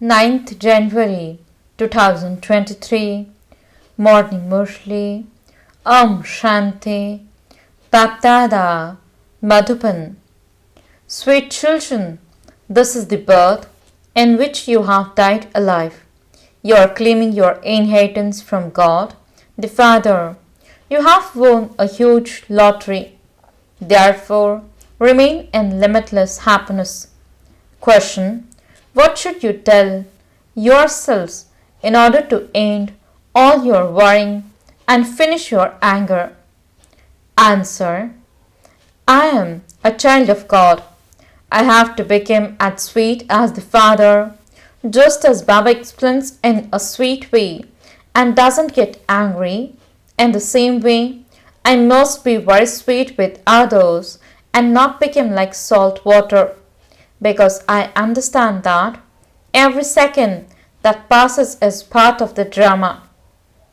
9th January 2023 Morning Murli Shanti BapDada Madhupan. Sweet children, this is the birth in which you have died alive. You are claiming your inheritance from God, the Father. You have won a huge lottery. Therefore, remain in limitless happiness. Question: what should you tell yourselves in order to end all your worrying and finish your anger? Answer: I am a child of God. I have to become as sweet as the Father, just as Baba explains in a sweet way and doesn't get angry. In the same way, I must be very sweet with others and not become like salt water, because I understand that every second that passes is part of the drama.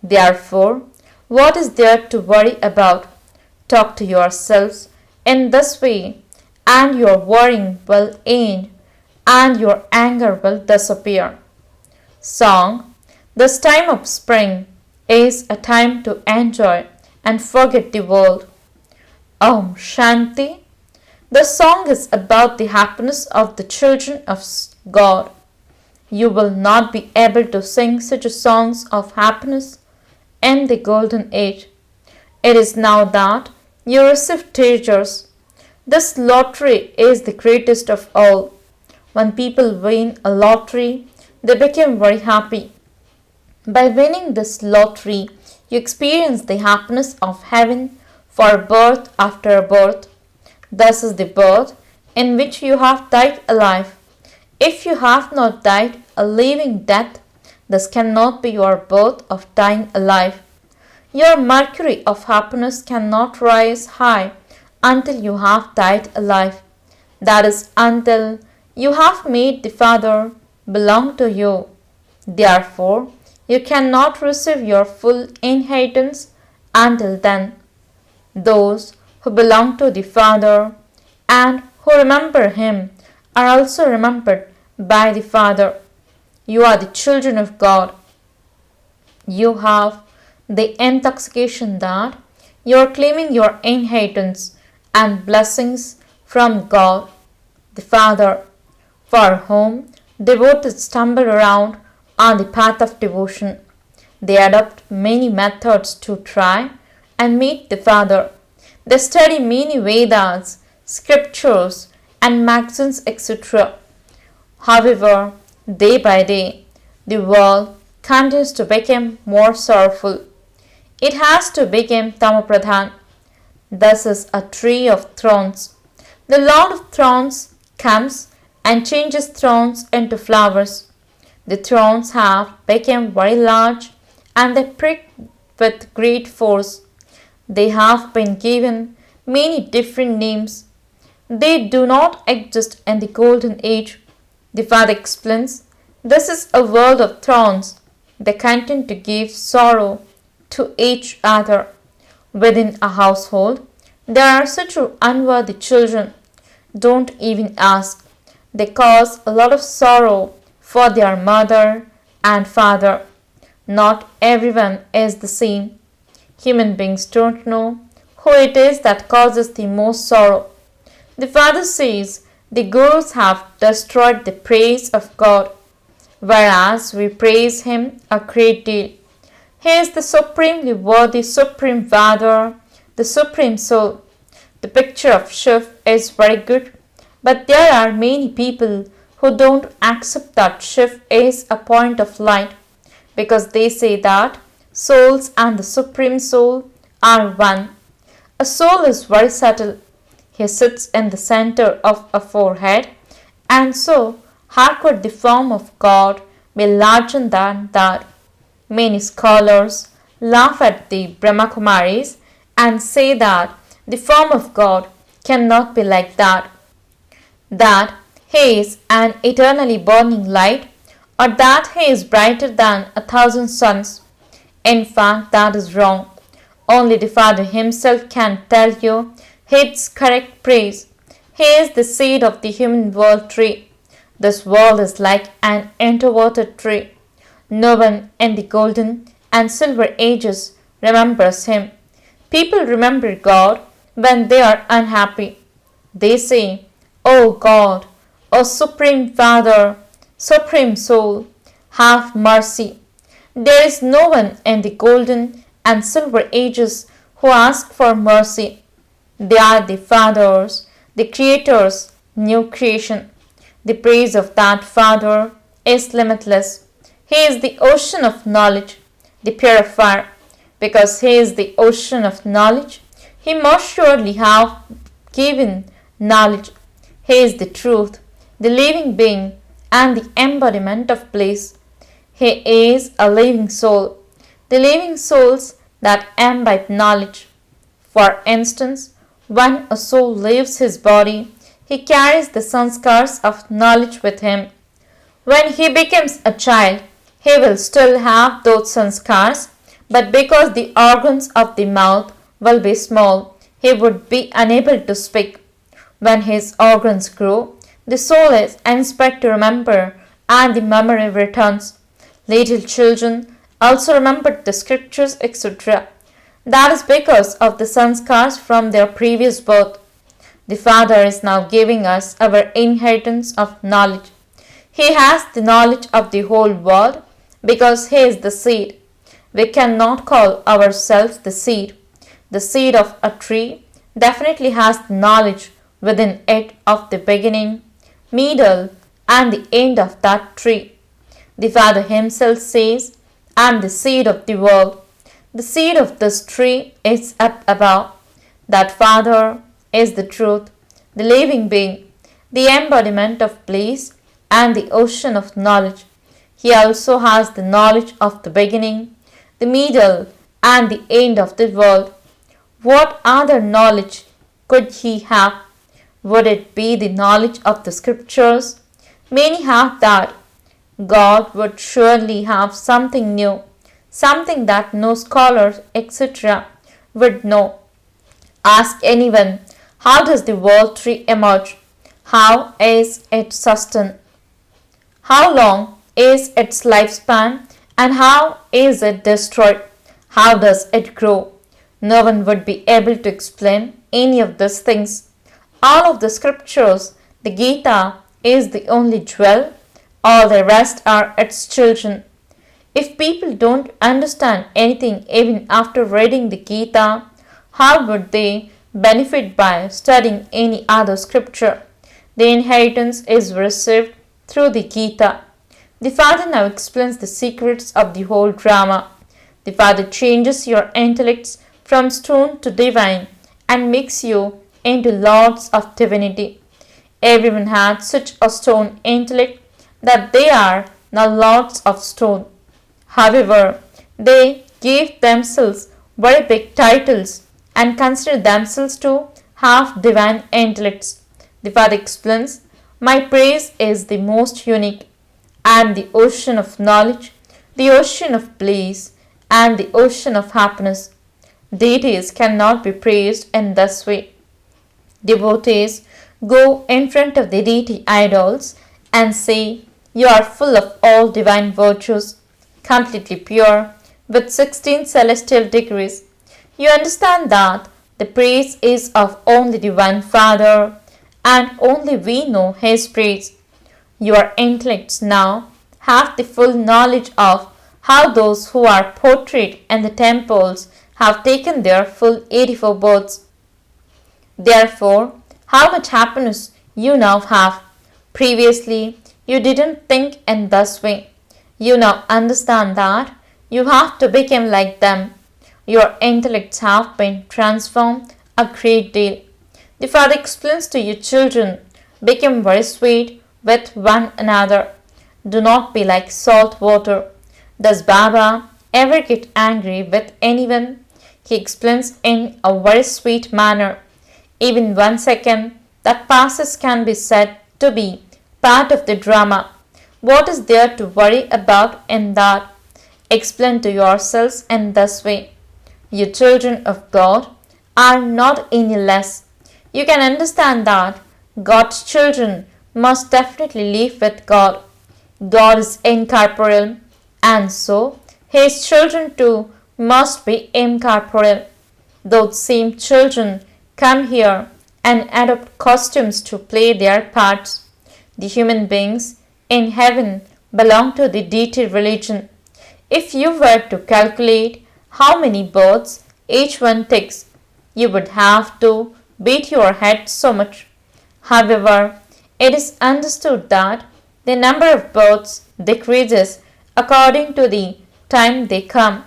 Therefore, what is there to worry about? Talk to yourselves in this way, and your worrying will end and your anger will disappear. Song: this time of spring is a time to enjoy and forget the world. Shanti. The song is about the happiness of the children of God. You will not be able to sing such songs of happiness in the golden age. It is now that you receive treasures. This lottery is the greatest of all. When people win a lottery, they become very happy. By winning this lottery, you experience the happiness of heaven for birth after birth. This is the birth in which you have died alive. If you have not died a living death, this cannot be your birth of dying alive. Your mercury of happiness cannot rise high until you have died alive. That is, until you have made the Father belong to you. Therefore, you cannot receive your full inheritance until then. Those who belong to the Father and who remember Him are also remembered by the Father. You are the children of God. You have the intoxication that you are claiming your inheritance and blessings from God, the Father, for whom devotees stumble around on the path of devotion. They adopt many methods to try and meet the Father. They study many Vedas, scriptures, and magazines, etc. However, day by day, the world continues to become more sorrowful. It has to become tamapradhan. This is a tree of thorns. The Lord of Thorns comes and changes thorns into flowers. The thorns have become very large and they prick with great force. They have been given many different names. They do not exist in the golden age. The Father explains, this is a world of thorns. They continue to give sorrow to each other. Within a household, there are such unworthy children. Don't even ask. They cause a lot of sorrow for their mother and father. Not everyone is the same. Human beings don't know who it is that causes the most sorrow. The Father says the gurus have destroyed the praise of God, whereas we praise Him a great deal. He is the supremely worthy Supreme Father, the Supreme Soul. The picture of Shiv is very good, but there are many people who don't accept that Shiv is a point of light, because they say that souls and the Supreme Soul are one. A soul is very subtle. He sits in the center of a forehead, and so how could the form of God be larger than that? Many scholars laugh at the Brahma Kumaris and say that the form of God cannot be like that. That He is an eternally burning light, or that He is brighter than 1,000 suns. In fact, that is wrong. Only the Father Himself can tell you its correct praise. He is the seed of the human world tree. This world is like an introverted tree. No one in the golden and silver ages remembers him. People remember God when they are unhappy. They say, "O God, O Supreme Father, Supreme Soul, have mercy." There is no one in the golden and silver ages who ask for mercy. They are the Fathers, the Creator's new creation. The praise of that Father is limitless. He is the ocean of knowledge, the purifier. Because He is the ocean of knowledge, He must surely have given knowledge. He is the truth, the living being, and the embodiment of bliss. He is a living soul, the living souls that imbibe knowledge. For instance, when a soul leaves his body, he carries the sanskars of knowledge with him. When he becomes a child, he will still have those sanskars, but because the organs of the mouth will be small, he would be unable to speak. When his organs grow, the soul is inspired to remember, and the memory returns. Little children also remember the scriptures, etc. That is because of the sanskars from their previous birth. The Father is now giving us our inheritance of knowledge. He has the knowledge of the whole world because He is the seed. We cannot call ourselves the seed. The seed of a tree definitely has the knowledge within it of the beginning, middle, and the end of that tree. The Father Himself says, "I am the seed of the world." The seed of this tree is up above. That Father is the truth, the living being, the embodiment of bliss, and the ocean of knowledge. He also has the knowledge of the beginning, the middle, and the end of the world. What other knowledge could He have? Would it be the knowledge of the scriptures? Many have that. God would surely have something new, something that no scholars, etc., would know. Ask anyone, how does the world tree emerge? How is it sustained? How long is its lifespan? And how is it destroyed? How does it grow? No one would be able to explain any of these things. All of the scriptures, the Gita, is the only jewel. All the rest are its children. If people don't understand anything even after reading the Gita, how would they benefit by studying any other scripture? The inheritance is received through the Gita. The Father now explains the secrets of the whole drama. The Father changes your intellects from stone to divine and makes you into lords of divinity. Everyone had such a stone intellect that they are now lords of stone. However, they gave themselves very big titles and consider themselves to have divine intellects. The Father explains, "My praise is the most unique. I am the ocean of knowledge, the ocean of bliss, and the ocean of happiness." Deities cannot be praised in this way. Devotees go in front of the deity idols and say, "You are full of all divine virtues, completely pure, with 16 celestial degrees." You understand that the praise is of only Divine Father, and only we know His praise. Your intellects now have the full knowledge of how those who are portrayed in the temples have taken their full 84 births. Therefore, how much happiness you now have. Previously, you didn't think in this way. You now understand that you have to become like them. Your intellects have been transformed a great deal. The Father explains to you, children, become very sweet with one another. Do not be like salt water. Does Baba ever get angry with anyone? He explains in a very sweet manner. Even 1 second that passes can be said to be part of the drama. What is there to worry about in that? Explain to yourselves in this way. You children of God are not any less. You can understand that God's children must definitely live with God. God is incorporeal, and so his children too must be incorporeal. Those same children come here and adopt costumes to play their parts. The human beings in heaven belong to the deity religion. If you were to calculate how many births each one takes, you would have to beat your head so much. However, it is understood that the number of births decreases according to the time they come.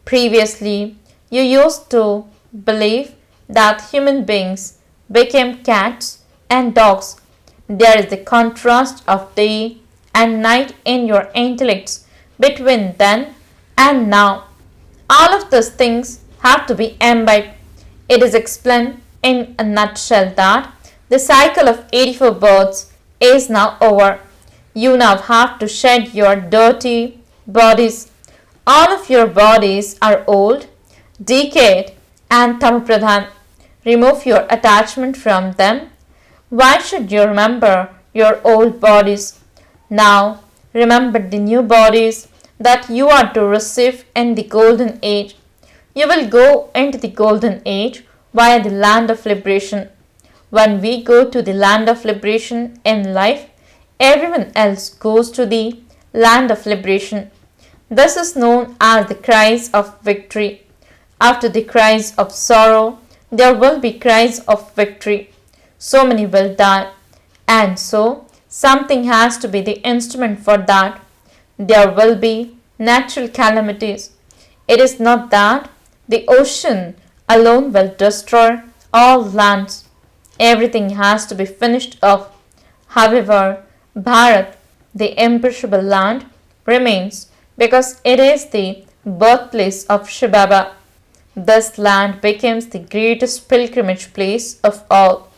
Previously, you used to believe that human beings became cats and dogs. There is the contrast of day and night in your intellects between then and now. All of those things have to be imbibed. It is explained in a nutshell that the cycle of 84 births is now over. You now have to shed your dirty bodies. All of your bodies are old, decayed, and tamapradhan. Remove your attachment from them. Why should you remember your old bodies? Now remember the new bodies that you are to receive in the golden age. You will go into the golden age via the land of liberation. When we go to the land of liberation in life, everyone else goes to the land of liberation. This is known as the cries of victory. After the cries of sorrow, there will be cries of victory. So many will die, and so something has to be the instrument for that. There will be natural calamities. It is not that the ocean alone will destroy all lands. Everything has to be finished off. However, Bharat, the imperishable land, remains because it is the birthplace of Shivbaba. This land becomes the greatest pilgrimage place of all.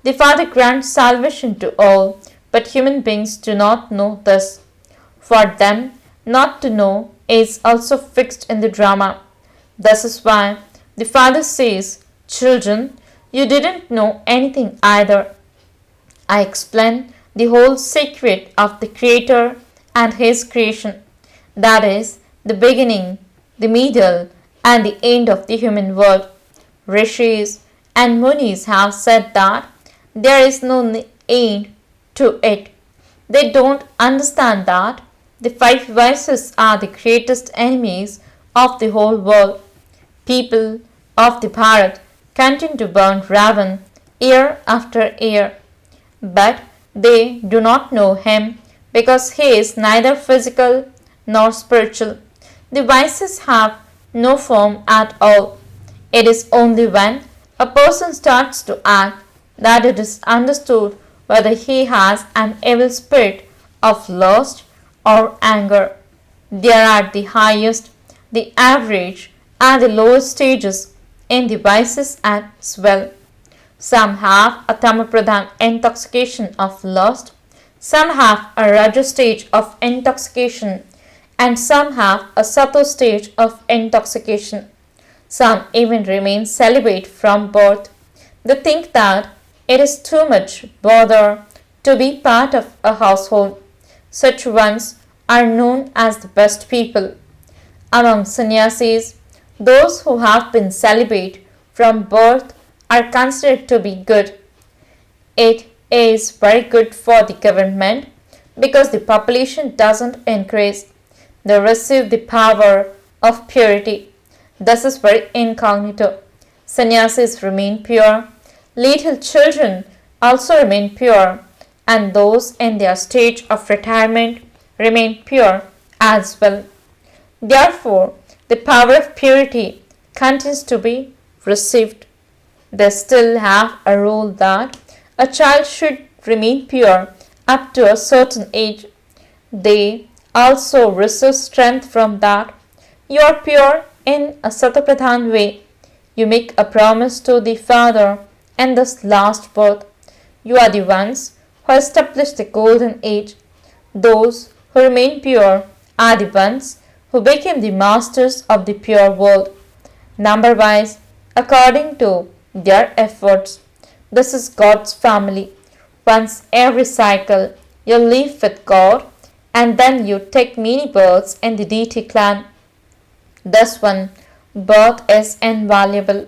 The Father grants salvation to all, but human beings do not know this. For them not to know is also fixed in the drama. This is why the Father says, "Children, you didn't know anything either. I explain the whole secret of the Creator and His creation. That is, the beginning, the middle, and the end of the human world. Rishis and Munis have said that there is no end to it. They don't understand that the five vices are the greatest enemies of the whole world. People of the Bharat continue to burn Ravan year after year, but they do not know him because he is neither physical nor spiritual. The vices have no form at all. It is only when a person starts to act that it is understood whether he has an evil spirit of lust or anger. There are the highest, the average, and the lowest stages in the vices as well. Some have a tamapradhan intoxication of lust, some have a raja stage of intoxication, and some have a sattva stage of intoxication. Some even remain celibate from birth. They think that it is too much bother to be part of a household. Such ones are known as the best people. Among sannyasis, those who have been celibate from birth are considered to be good. It is very good for the government because the population doesn't increase. They receive the power of purity. This is very incognito. Sannyasis remain pure. Little children also remain pure, and those in their stage of retirement remain pure as well. Therefore, the power of purity continues to be received. They still have a rule that a child should remain pure up to a certain age. They also receive strength from that. You are pure in a satapradhan way. You make a promise to the Father in this last birth. You are the ones who establish the golden age. Those who remain pure are the ones who became the masters of the pure world, number-wise, according to their efforts. This is God's family. Once every cycle, you live with God, and then you take many births in the deity clan. This one birth is invaluable.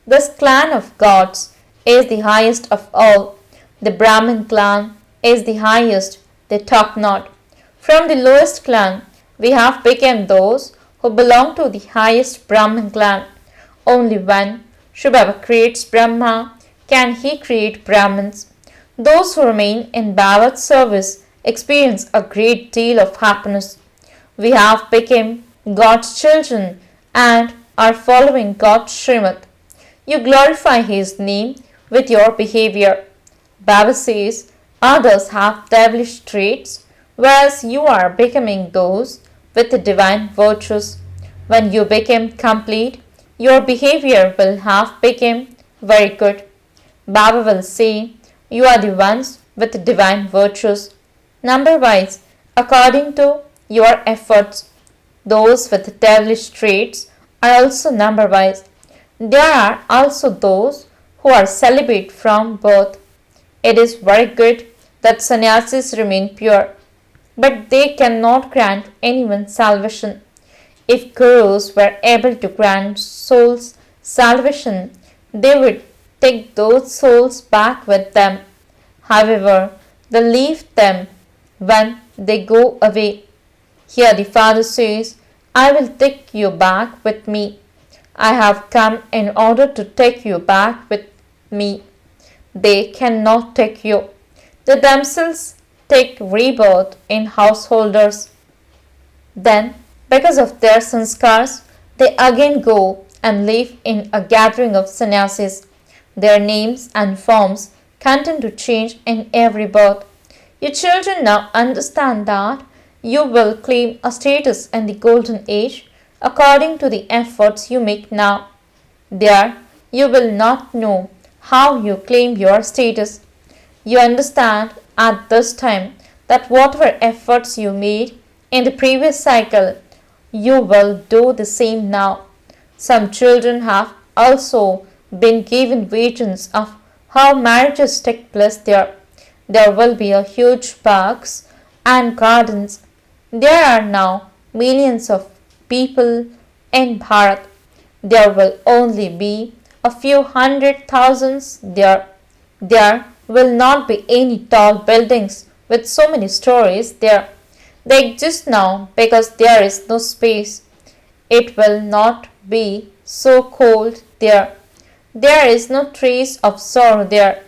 This clan of gods is the highest of all. The Brahmin clan is the highest, they talk not. From the lowest clan, we have become those who belong to the highest Brahmin clan. Only when Shivbaba creates Brahma can he create Brahmins. Those who remain in Baba's service experience a great deal of happiness. We have become God's children and are following God's Srimad. You glorify His name with your behavior. Baba says others have devilish traits, whereas you are becoming those with the divine virtues. When you become complete, your behavior will have become very good. Baba will say, you are the ones with divine virtues. Number wise, according to your efforts. Those with devilish traits are also number wise. There are also those who are celibate from birth. It is very good that sannyasis remain pure, but they cannot grant anyone salvation. If gurus were able to grant souls salvation, they would take those souls back with them. However, they leave them when they go away. Here the Father says, I will take you back with me. I have come in order to take you back with me. They cannot take you. They themselves take rebirth in householders. Then, because of their sanskars, they again go and live in a gathering of sannyasis. Their names and forms continue to change in every birth. Your children now understand that you will claim a status in the golden age according to the efforts you make now. There, you will not know how you claim your status. You understand at this time that whatever efforts you made in the previous cycle, you will do the same now. Some children have also been given visions of how marriages take place there. There will be a huge parks and gardens. There are now millions of people in Bharat. There will only be a few hundred thousands there. There will not be any tall buildings with so many stories there. They exist now because there is no space. It will not be so cold there. There is no trace of sorrow there.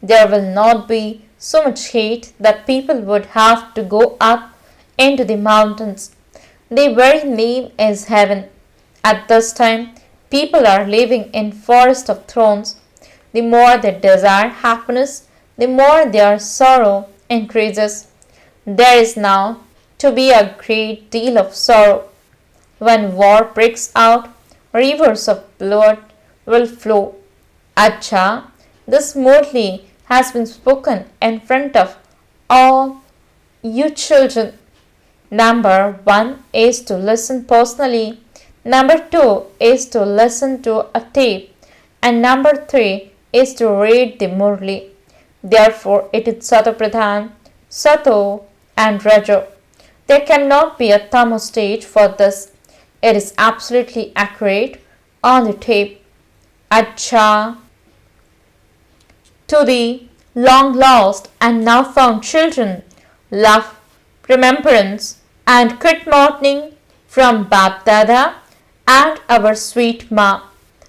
There will not be so much heat that people would have to go up into the mountains. The very name is heaven. At this time, people are living in forest of thorns. The more they desire happiness, the more their sorrow increases. There is now to be a great deal of sorrow. When war breaks out, rivers of blood will flow. Acha, this Murli has been spoken in front of all you children. Number 1 is to listen personally. Number 2 is to listen to a tape. And number 3 is to read the Murli. Therefore, it is Satopradhan, Sato and Rajo. There cannot be a Tamo stage for this. It is absolutely accurate on the tape. Acha. To the long lost and now found children, love, remembrance and good morning from BapDada and our sweet Ma.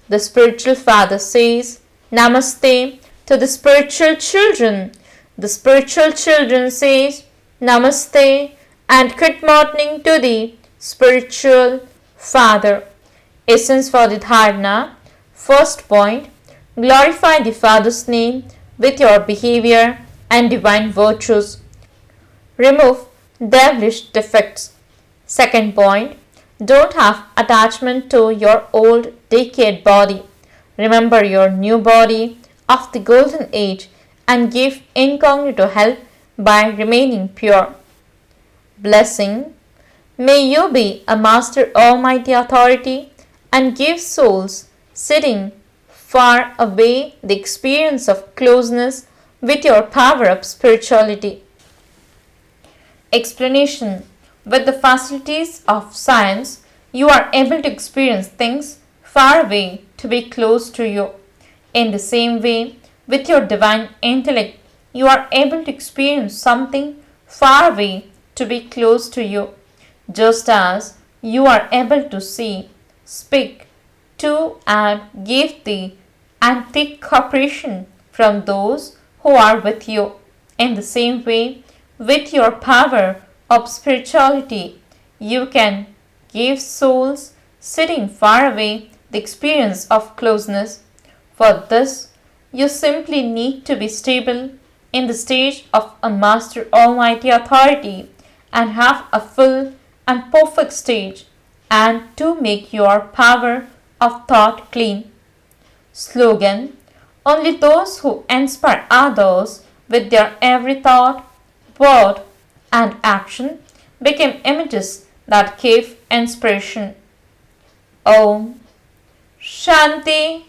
The spiritual father says Namaste to the spiritual children. The spiritual children says Namaste and good morning to the spiritual father. Essence for the dharana. First point, glorify the Father's name with your behavior and divine virtues. Remove devilish defects. Second point, don't have attachment to your old decayed body. Remember your new body of the golden age and give incognito help by remaining pure. Blessing. May you be a master almighty authority and give souls sitting far away the experience of closeness with your power of spirituality. Explanation. With the facilities of science, you are able to experience things far away to be close to you. In the same way, with your divine intellect, you are able to experience something far away to be close to you, just as you are able to see, speak to, and give the and take cooperation from those who are with you. In the same way, with your power of spirituality, you can give souls sitting far away the experience of closeness. For this, you simply need to be stable in the stage of a Master Almighty authority and have a full and perfect stage, and to make your power of thought clean. Slogan. Only those who inspire others with their every thought, word, and action become images that give inspiration. Om Shanti